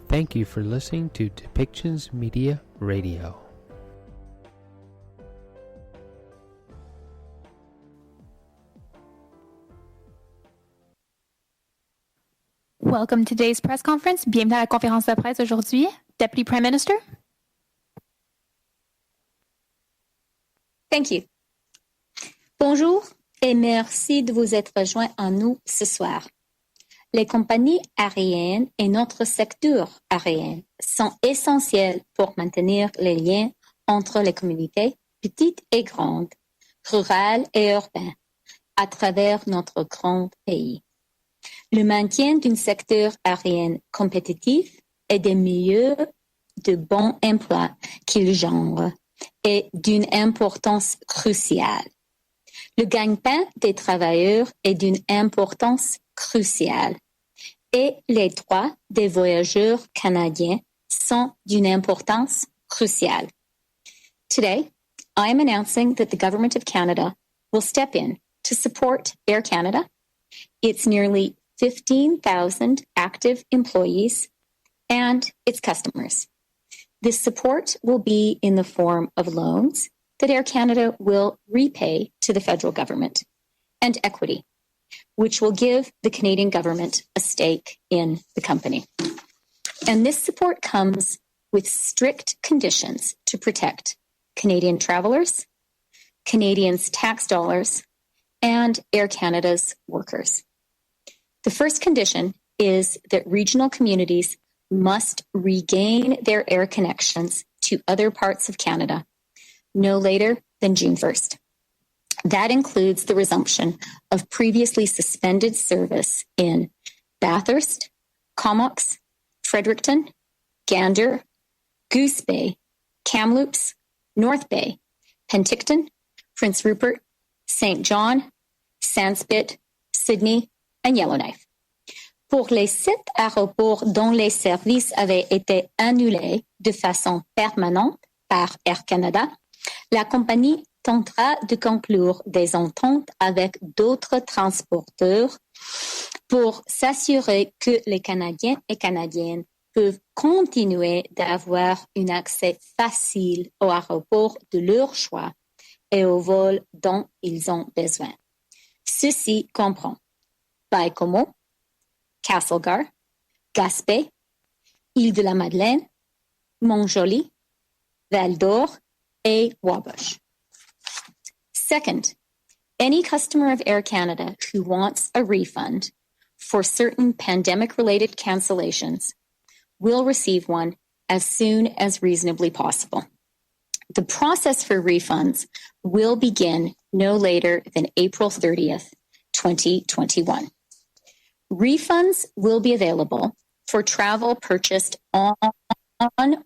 Thank you for listening to Depictions Media Radio. Welcome to today's press conference. Bienvenue à la conférence de presse aujourd'hui. Deputy Prime Minister. Thank you. Bonjour et merci de vous être rejoints à nous ce soir. Les compagnies aériennes et notre secteur aérien sont essentiels pour maintenir les liens entre les communautés petites et grandes, rurales et urbaines, à travers notre grand pays. Le maintien d'un secteur aérien compétitif et des milieux de bons emplois qu'il gendre est d'une importance cruciale. Le gagne-pain des travailleurs est d'une importance cruciale et les droits des voyageurs canadiens sont d'une importance cruciale. Today, I am announcing that the Government of Canada will step in to support Air Canada, its nearly 15,000 active employees, and its customers. This support will be in the form of loans that Air Canada will repay to the federal government and equity, which will give the Canadian government a stake in the company. And this support comes with strict conditions to protect Canadian travelers, Canadians' tax dollars, and Air Canada's workers. The first condition is that regional communities must regain their air connections to other parts of Canada no later than June 1st. That includes the resumption of previously suspended service in Bathurst, Comox, Fredericton, Gander, Goose Bay, Kamloops, North Bay, Penticton, Prince Rupert, St. John, Sandspit, Sydney, and Yellowknife. Pour les 7 aéroports dont les services avaient été annulés de façon permanente par Air Canada, la compagnie tentera de conclure des ententes avec d'autres transporteurs pour s'assurer que les Canadiens et Canadiennes peuvent continuer d'avoir un accès facile aux aéroports de leur choix et aux vols dont ils ont besoin. Ceci comprend Baie-Comeau, Castlegar, Gaspé, Île-de-la-Madeleine, Montjoli, Val-d'Or, et Wabush. Second, any customer of Air Canada who wants a refund for certain pandemic-related cancellations will receive one as soon as reasonably possible. The process for refunds will begin no later than April 30th, 2021. Refunds will be available for travel purchased on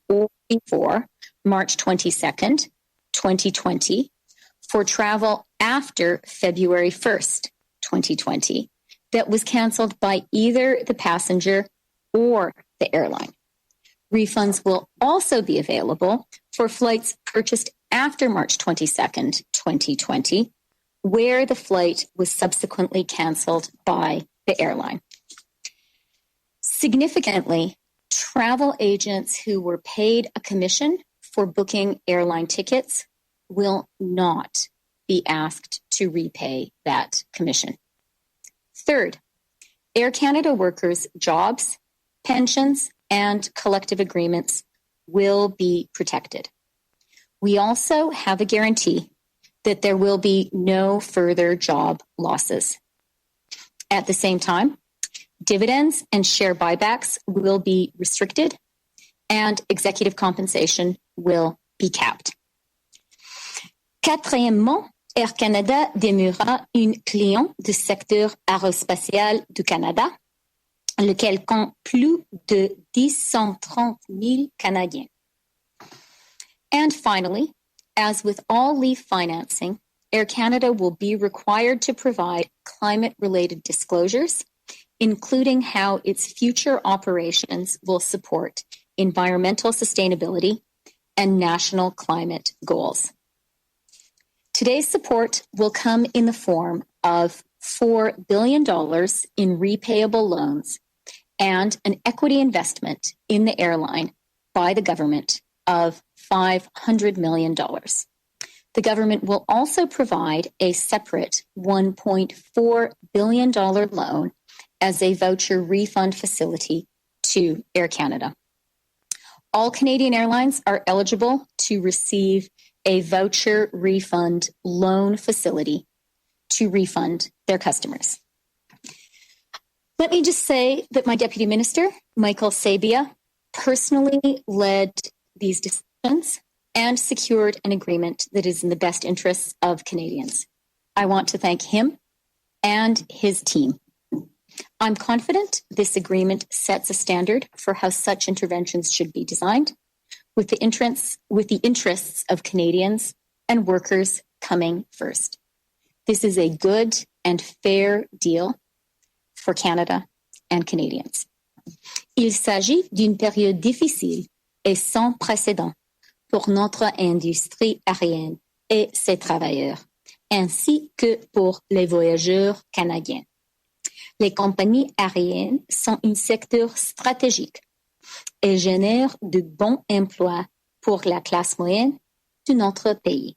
or before March 22nd, 2020, for travel after February 1st, 2020, that was canceled by either the passenger or the airline. Refunds will also be available for flights purchased after March 22nd, 2020, where the flight was subsequently canceled by the airline. Significantly, travel agents who were paid a commission for booking airline tickets will not be asked to repay that commission. Third, Air Canada workers' jobs, pensions, and collective agreements will be protected. We also have a guarantee that there will be no further job losses. At the same time, dividends and share buybacks will be restricted and executive compensation will be capped. Quatrièmement, Air Canada demeurera un client du secteur aérospatial du Canada, lequel compte plus de 130 000 Canadiens. And finally, as with all leave financing, Air Canada will be required to provide climate-related disclosures, including how its future operations will support environmental sustainability and national climate goals. Today's support will come in the form of $4 billion in repayable loans and an equity investment in the airline by the government of $500 million. The government will also provide a separate $1.4 billion loan as a voucher refund facility to Air Canada. All Canadian airlines are eligible to receive a voucher refund loan facility to refund their customers. Let me just say that my Deputy Minister, Michael Sabia, personally led these discussions and secured an agreement that is in the best interests of Canadians. I want to thank him and his team. I'm confident this agreement sets a standard for how such interventions should be designed, with the interests of Canadians and workers coming first. This is a good and fair deal for Canada and Canadians. Il s'agit d'une période difficile et sans précédent pour notre industrie aérienne et ses travailleurs, ainsi que pour les voyageurs canadiens. Les compagnies aériennes sont un secteur stratégique et génèrent de bons emplois pour la classe moyenne de notre pays.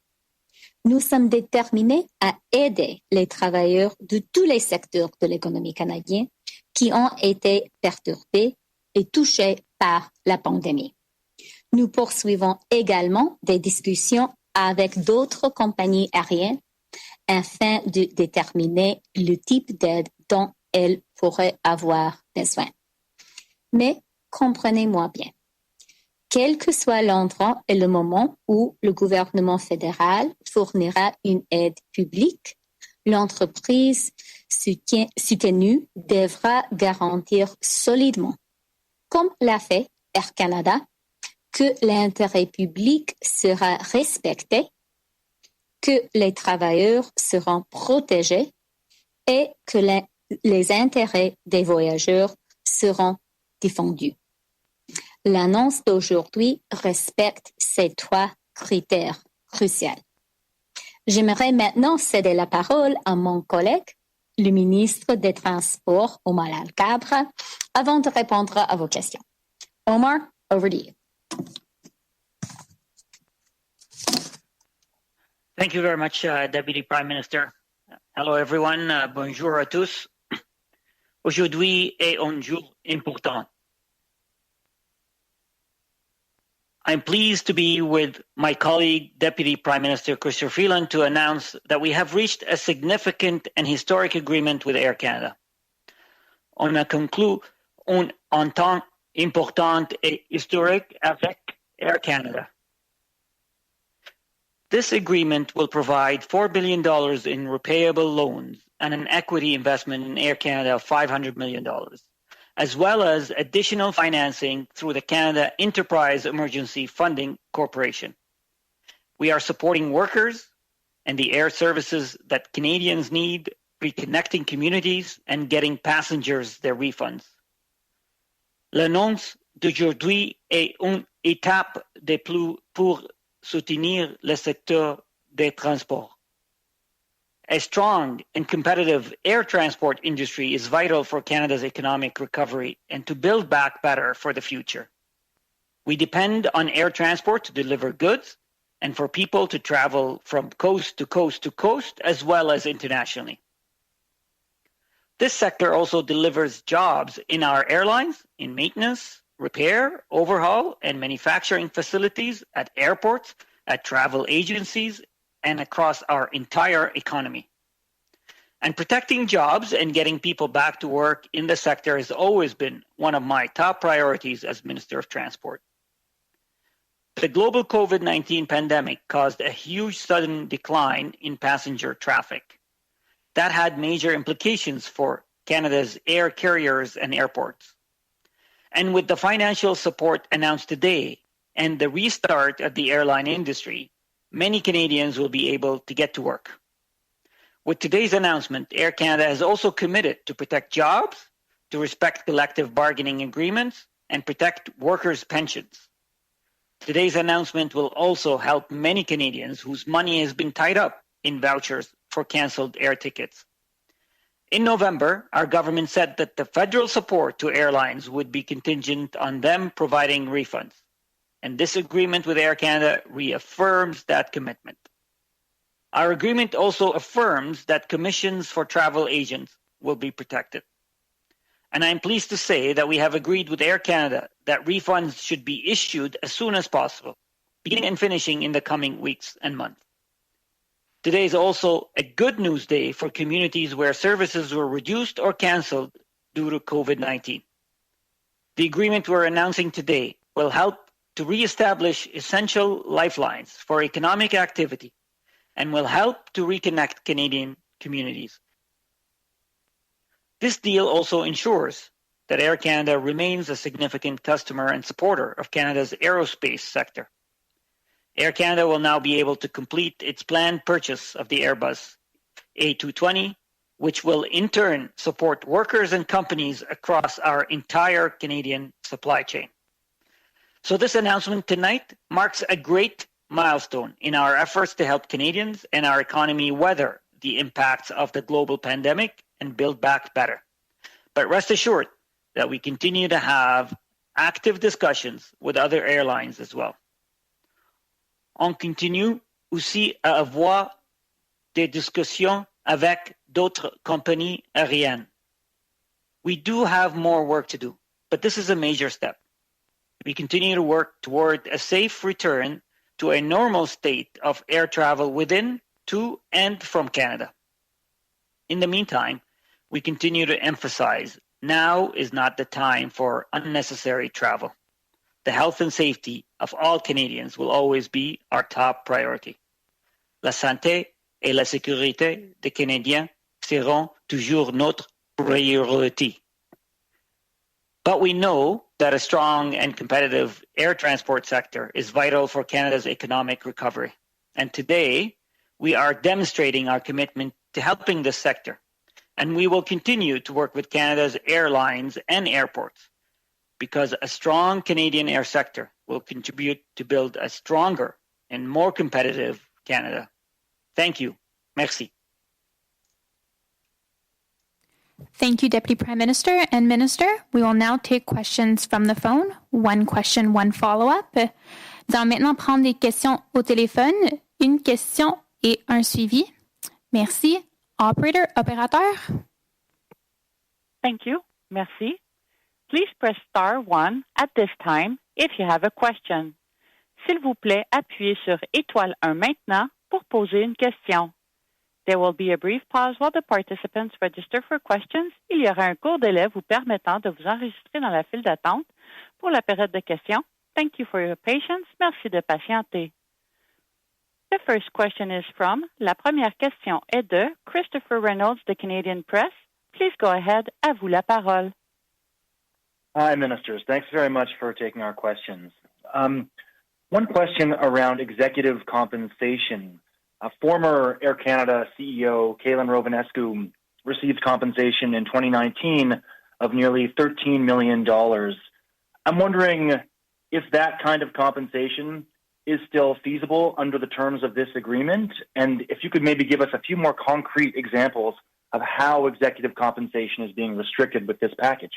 Nous sommes déterminés à aider les travailleurs de tous les secteurs de l'économie canadienne qui ont été perturbés et touchés par la pandémie. Nous poursuivons également des discussions avec d'autres compagnies aériennes afin de déterminer le type d'aide dont elles pourraient avoir besoin. Mais comprenez-moi bien, quel que soit l'endroit et le moment où le gouvernement fédéral fournira une aide publique, l'entreprise soutenue devra garantir solidement, comme l'a fait Air Canada, que l'intérêt public sera respecté, que les travailleurs seront protégés et que les intérêts des voyageurs seront défendus. L'annonce d'aujourd'hui respecte ces trois critères cruciaux. J'aimerais maintenant céder la parole à mon collègue, le ministre des Transports, Omar Alghabra, avant de répondre à vos questions. Omar, over to you. Thank you very much, Deputy Prime Minister. Hello, everyone. Bonjour à tous. Aujourd'hui est un jour important. I'm pleased to be with my colleague, Deputy Prime Minister Chrystia Freeland, to announce that we have reached a significant and historic agreement with Air Canada. On a conclu une entente importante et historique avec Air Canada. This agreement will provide $4 billion in repayable loans and an equity investment in Air Canada of $500 million, as well as additional financing through the Canada Enterprise Emergency Funding Corporation. We are supporting workers and the air services that Canadians need, reconnecting communities and getting passengers their refunds. L'annonce d'aujourd'hui est une étape de plus pour soutenir le secteur des transports. A strong and competitive air transport industry is vital for Canada's economic recovery and to build back better for the future. We depend on air transport to deliver goods and for people to travel from coast to coast to coast, as well as internationally. This sector also delivers jobs in our airlines, in maintenance, repair, overhaul, and manufacturing facilities, at airports, at travel agencies, and across our entire economy. And protecting jobs and getting people back to work in the sector has always been one of my top priorities as Minister of Transport. The global COVID-19 pandemic caused a huge sudden decline in passenger traffic. That had major implications for Canada's air carriers and airports. And with the financial support announced today and the restart of the airline industry, many Canadians will be able to get to work. With today's announcement, Air Canada has also committed to protect jobs, to respect collective bargaining agreements, and protect workers' pensions. Today's announcement will also help many Canadians whose money has been tied up in vouchers for canceled air tickets. In November, our government said that the federal support to airlines would be contingent on them providing refunds. And this agreement with Air Canada reaffirms that commitment. Our agreement also affirms that commissions for travel agents will be protected. And I'm pleased to say that we have agreed with Air Canada that refunds should be issued as soon as possible, beginning and finishing in the coming weeks and months. Today is also a good news day for communities where services were reduced or canceled due to COVID-19. The agreement we're announcing today will help to reestablish essential lifelines for economic activity and will help to reconnect Canadian communities. This deal also ensures that Air Canada remains a significant customer and supporter of Canada's aerospace sector. Air Canada will now be able to complete its planned purchase of the Airbus A220, which will in turn support workers and companies across our entire Canadian supply chain. So this announcement tonight marks a great milestone in our efforts to help Canadians and our economy weather the impacts of the global pandemic and build back better. But rest assured that we continue to have active discussions with other airlines as well. On continue aussi à avoir des discussions avec d'autres compagnies aériennes. We do have more work to do, but this is a major step. We continue to work toward a safe return to a normal state of air travel within, to, and from Canada. In the meantime, we continue to emphasize now is not the time for unnecessary travel. The health and safety of all Canadians will always be our top priority. La santé et la sécurité des Canadiens seront toujours notre priorité. But we know that a strong and competitive air transport sector is vital for Canada's economic recovery. And today, we are demonstrating our commitment to helping this sector. And we will continue to work with Canada's airlines and airports, because a strong Canadian air sector will contribute to build a stronger and more competitive Canada. Thank you. Merci. Thank you, Deputy Prime Minister and Minister. We will now take questions from the phone. One question, one follow-up. Nous allons maintenant prendre des questions au téléphone. Une question et un suivi. Merci. Opérateur. Thank you. Merci. Please press star 1 at this time if you have a question. S'il vous plaît, appuyez sur étoile 1 maintenant pour poser une question. There will be a brief pause while the participants register for questions. Il y aura un court délai vous permettant de vous enregistrer dans la file d'attente pour la période de questions. Thank you for your patience. Merci de patienter. The first question is from, la première question est de Christopher Reynolds de Canadian Press. Please go ahead. À vous la parole. Hi, Ministers. Thanks very much for taking our questions. One question around executive compensation. Former Air Canada CEO Calin Rovinescu received compensation in 2019 of nearly $13 million. I'm wondering if that kind of compensation is still feasible under the terms of this agreement, and if you could maybe give us a few more concrete examples of how executive compensation is being restricted with this package.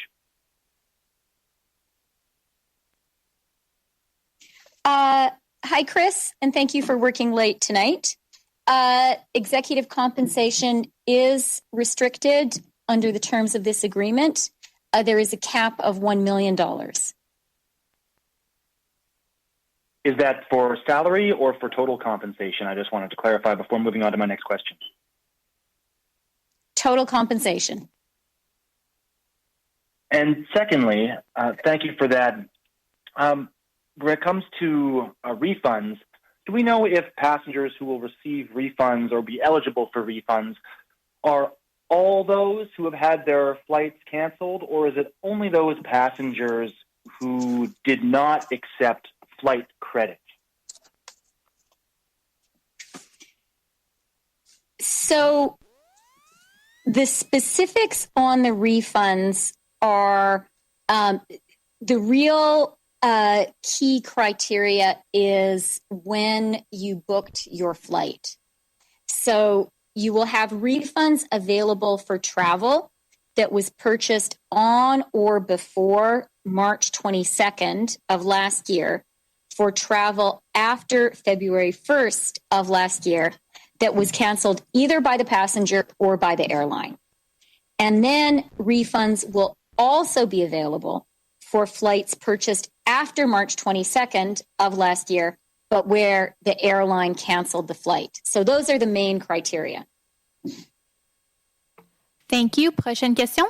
Hi, Chris, and thank you for working late tonight. Executive compensation is restricted under the terms of this agreement. There is a cap of $1 million. Is that for salary or for total compensation? I just wanted to clarify before moving on to my next question. Total compensation. And secondly, thank you for that. When it comes to refunds, do we know if passengers who will receive refunds or be eligible for refunds are all those who have had their flights canceled, or is it only those passengers who did not accept flight credit? So the specifics on the refunds are the real key criteria is when you booked your flight. So you will have refunds available for travel that was purchased on or before March 22nd of last year for travel after February 1st of last year that was canceled either by the passenger or by the airline. And then refunds will also be available for flights purchased after March 22nd of last year, but where the airline canceled the flight. So those are the main criteria. Thank you. Prochaine question.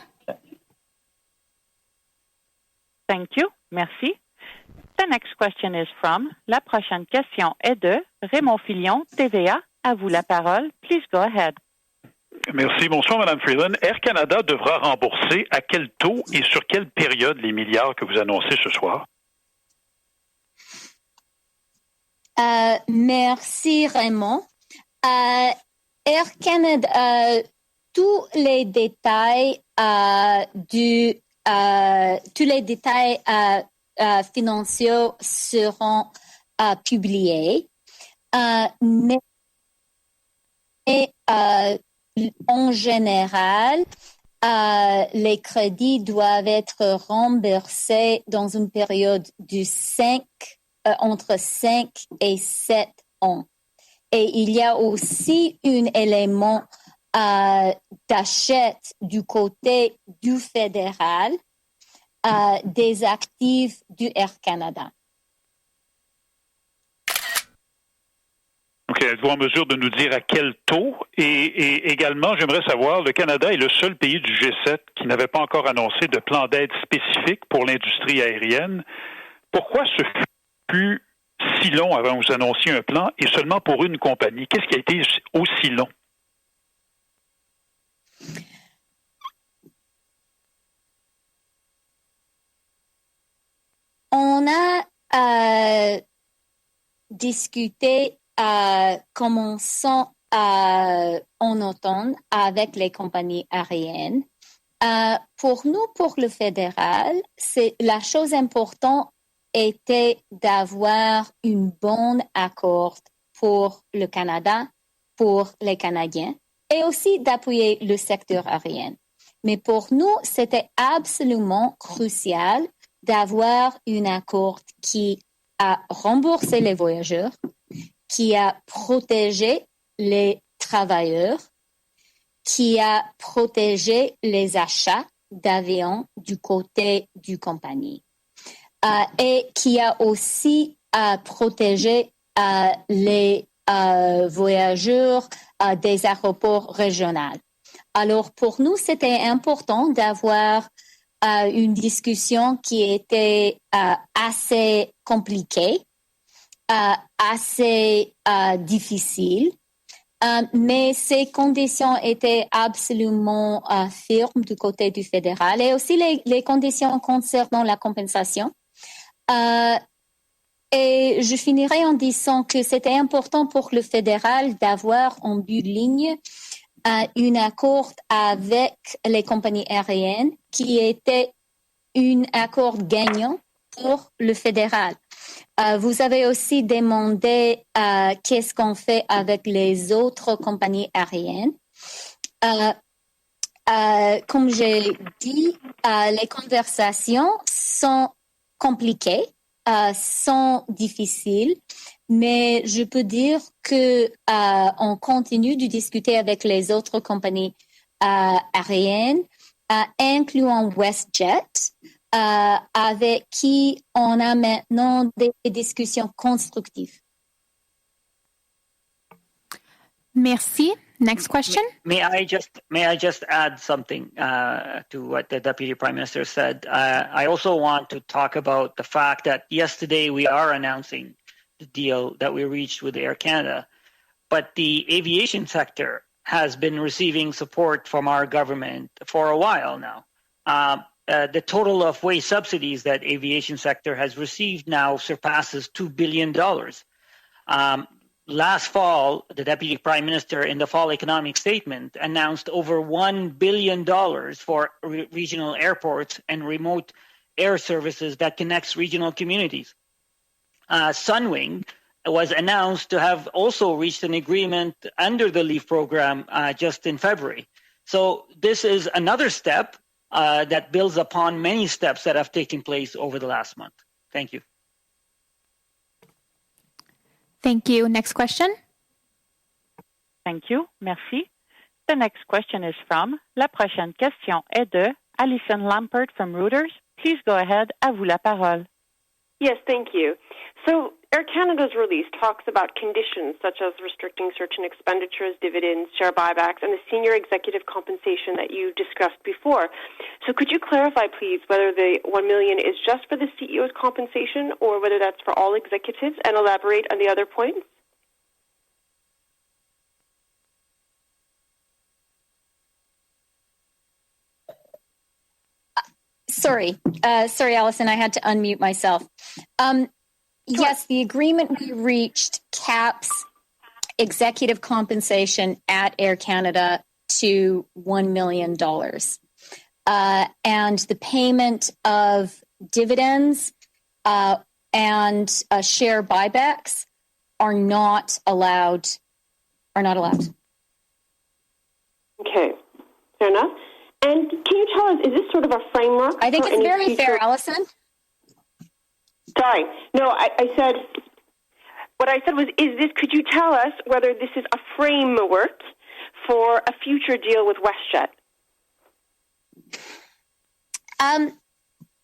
Thank you. Merci. The next question is from, la prochaine question est de Raymond Filion, TVA. À vous la parole. Please go ahead. Merci. Bonsoir, Mme Freeland. Air Canada devra rembourser à quel taux et sur quelle période les milliards que vous annoncez ce soir? Merci, Raymond. Air Canada, tous les détails financiers seront publiés, mais en général, les crédits doivent être remboursés dans une période de entre 5 et 7 ans. Et il y a aussi un élément d'achat du côté du fédéral des actifs du Air Canada. OK. Êtes-vous en mesure de nous dire à quel taux? Et également, j'aimerais savoir, le Canada est le seul pays du G7 qui n'avait pas encore annoncé de plan d'aide spécifique pour l'industrie aérienne. Pourquoi ce fut si long avant que vous annonciez un plan et seulement pour une compagnie? Qu'est-ce qui a été aussi long? On a discuté commençant en automne avec les compagnies aériennes. Pour nous, pour le fédéral, la chose importante était d'avoir un bon accord pour le Canada, pour les Canadiens, et aussi d'appuyer le secteur aérien. Mais pour nous, c'était absolument crucial d'avoir un accord qui a remboursé les voyageurs, qui a protégé les travailleurs, qui a protégé les achats d'avions du côté du compagnie et qui a aussi protégé les voyageurs des aéroports régionaux. Alors, pour nous, c'était important d'avoir une discussion qui était assez compliquée, assez difficile, mais ces conditions étaient absolument fermes du côté du fédéral et aussi les conditions concernant la compensation. Et je finirai en disant que c'était important pour le fédéral d'avoir en bout de ligne un accord avec les compagnies aériennes qui était un accord gagnant pour le fédéral. Vous avez aussi demandé qu'est-ce qu'on fait avec les autres compagnies aériennes. Comme j'ai dit, les conversations sont compliquées, sont difficiles, mais je peux dire que on continue de discuter avec les autres compagnies aériennes, incluant WestJet, avec qui on a maintenant des discussions constructives. Merci. Next question. May I just add something to what the Deputy Prime Minister said? I also want to talk about the fact that yesterday we are announcing the deal that we reached with Air Canada, but the aviation sector has been receiving support from our government for a while now. The total of wage subsidies that aviation sector has received now surpasses $2 billion. Last fall, the Deputy Prime Minister in the fall economic statement announced over $1 billion for regional airports and remote air services that connects regional communities. Sunwing was announced to have also reached an agreement under the LEAF program just in February. So this is another step that builds upon many steps that have taken place over the last month. Thank you. Thank you. Next question. Thank you. Merci. The next question is from, la prochaine question est de Alison Lampert from Reuters. Please go ahead. À vous la parole. Yes, thank you. So Air Canada's release talks about conditions such as restricting certain expenditures, dividends, share buybacks, and the senior executive compensation that you discussed before. So could you clarify, please, whether the $1 million is just for the CEO's compensation or whether that's for all executives, and elaborate on the other points? Sorry, Alison, I had to unmute myself. Yes, the agreement we reached caps executive compensation at Air Canada to $1 million. And the payment of dividends and share buybacks are not allowed. Okay, fair enough. And can you tell us, is this sort of a framework? I think it's very fair, Alison. Sorry. No, I said, what I said was, could you tell us whether this is a framework for a future deal with WestJet?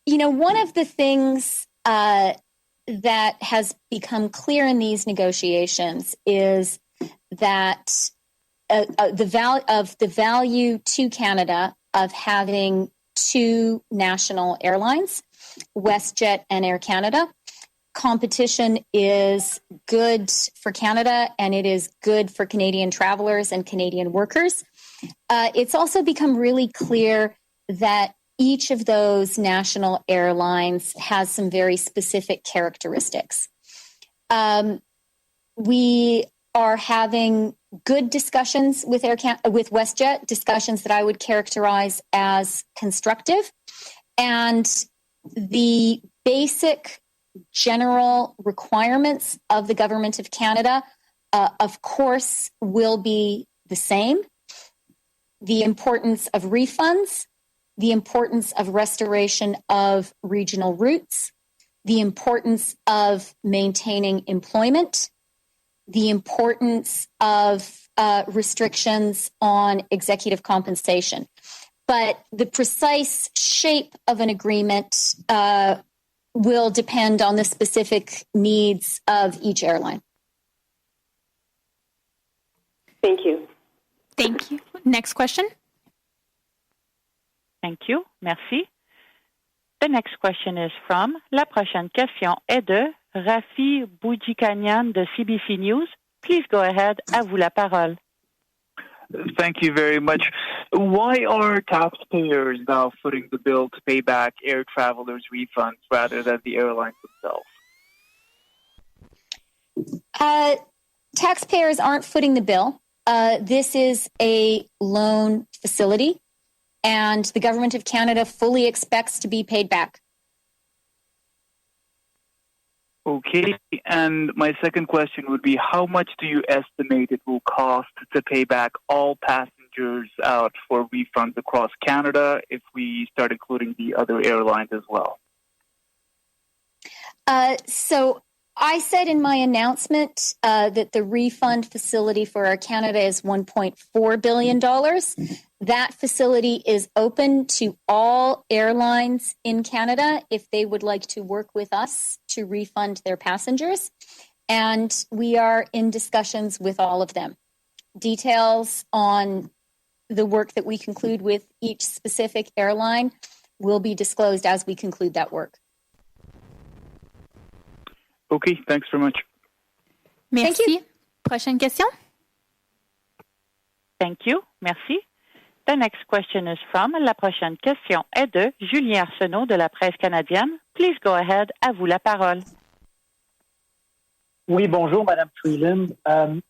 One of the things that has become clear in these negotiations is that the value to Canada of having two national airlines, WestJet and Air Canada. Competition is good for Canada, and it is good for Canadian travelers and Canadian workers. It's also become really clear that each of those national airlines has some very specific characteristics. We are having good discussions with WestJet, discussions that I would characterize as constructive. And the basic general requirements of the Government of Canada, of course, will be the same. The importance of refunds, the importance of restoration of regional routes, the importance of maintaining employment, the importance of restrictions on executive compensation. But the precise shape of an agreement will depend on the specific needs of each airline. Thank you. Thank you. Next question. Thank you. Merci. The next question is from, la prochaine question est de Rafi Boudjikanian de CBC News. Please go ahead. À vous la parole. Thank you very much. Why are taxpayers now footing the bill to pay back air travelers' refunds rather than the airlines themselves? Taxpayers aren't footing the bill. This is a loan facility, and the Government of Canada fully expects to be paid back. Okay, and my second question would be, how much do you estimate it will cost to pay back all passengers out for refunds across Canada if we start including the other airlines as well? So I said in my announcement that the refund facility for Air Canada is $1.4 billion. That facility is open to all airlines in Canada if they would like to work with us to refund their passengers. And we are in discussions with all of them. Details on the work that we conclude with each specific airline will be disclosed as we conclude that work. Okay, thanks very much. Merci. Thank you. Prochaine question. Thank you. Merci. The next question is from, la prochaine question est de Julien Arsenault de la Presse canadienne. Please go ahead. À vous la parole. Oui, bonjour, Madame Freeland.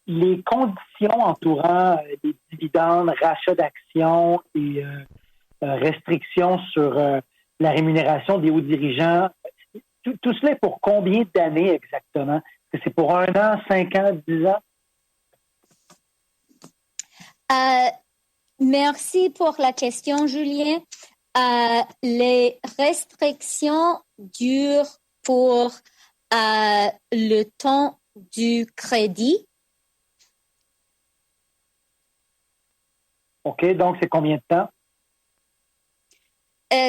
Les conditions entourant les dividendes, rachats d'actions et restrictions sur la rémunération des hauts dirigeants, tout cela est pour combien d'années exactement? C'est pour 1 an, 5 ans, 10 ans? Merci pour la question, Julien. Les restrictions durent pour le temps du crédit. OK, donc c'est combien de temps?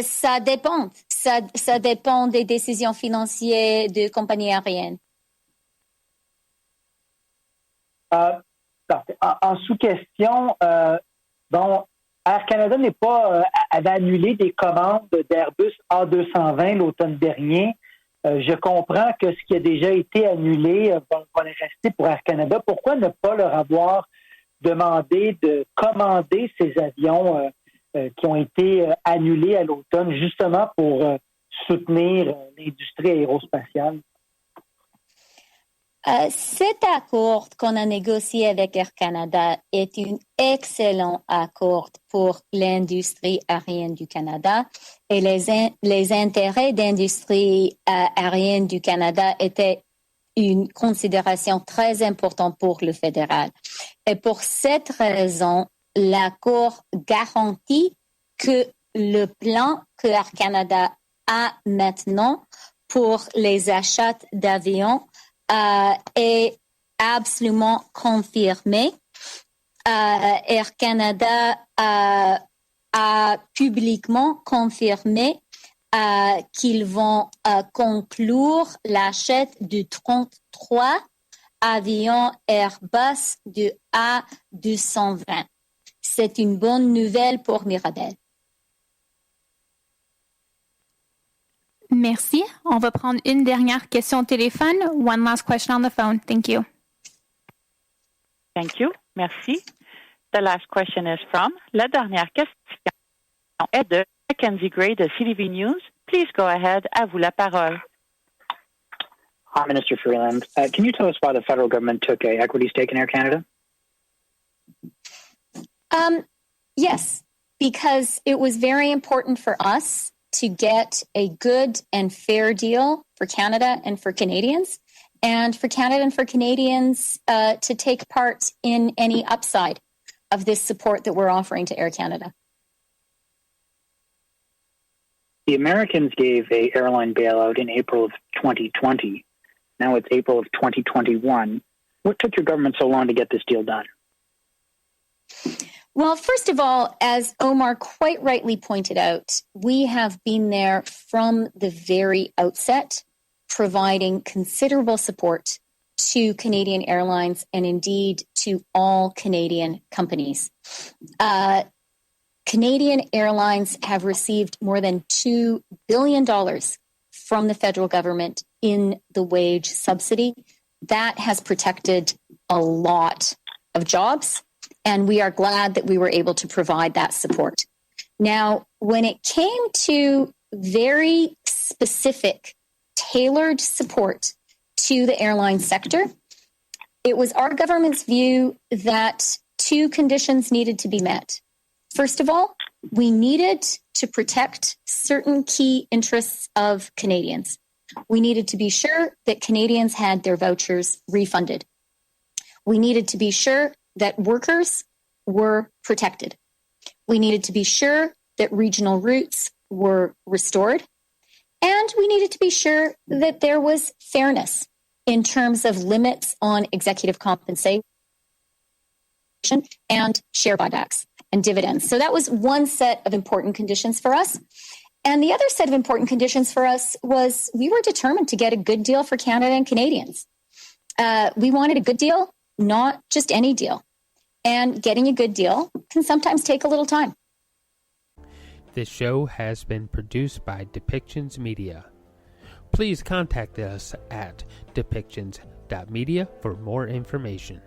Ça dépend. Ça dépend des décisions financières de compagnies aériennes. En sous-question, Air Canada avait annulé des commandes d'Airbus A220 l'automne dernier. Je comprends que ce qui a déjà été annulé va rester pour Air Canada. Pourquoi ne pas leur avoir demandé de commander ces avions qui ont été annulés à l'automne, justement pour soutenir l'industrie aérospatiale? Cet accord qu'on a négocié avec Air Canada est un excellent accord pour l'industrie aérienne du Canada et les intérêts d'industrie aérienne du Canada étaient une considération très importante pour le fédéral. Et pour cette raison, l'accord garantit que le plan que Air Canada a maintenant pour les achats d'avions est absolument confirmé. Air Canada a publiquement confirmé qu'ils vont conclure l'achat de 33 avions Airbus de A220. C'est une bonne nouvelle pour Mirabel. Merci. On va prendre une dernière question au téléphone. One last question on the phone. Thank you. Thank you. Merci. The last question is from. La dernière question est de Mackenzie Gray de CTV News. Please go ahead. À vous la parole. Hi, Minister Freeland. Can you tell us why the federal government took an equity stake in Air Canada? Yes, because it was very important for us to get a good and fair deal for Canada and for Canadians, and for Canada and for Canadians to take part in any upside of this support that we're offering to Air Canada. The Americans gave an airline bailout in April of 2020. Now it's April of 2021. What took your government so long to get this deal done? Well, first of all, as Omar quite rightly pointed out, we have been there from the very outset, providing considerable support to Canadian Airlines and indeed to all Canadian companies. Canadian Airlines have received more than $2 billion from the federal government in the wage subsidy. That has protected a lot of jobs, and we are glad that we were able to provide that support. Now, when it came to very specific, tailored support to the airline sector, it was our government's view that two conditions needed to be met. First of all, we needed to protect certain key interests of Canadians. We needed to be sure that Canadians had their vouchers refunded. We needed to be sure that workers were protected. We needed to be sure that regional routes were restored. And we needed to be sure that there was fairness in terms of limits on executive compensation and share buybacks and dividends. So that was one set of important conditions for us. And the other set of important conditions for us was we were determined to get a good deal for Canada and Canadians. We wanted a good deal, not just any deal. And getting a good deal can sometimes take a little time. This show has been produced by Depictions Media. Please contact us at depictions.media for more information.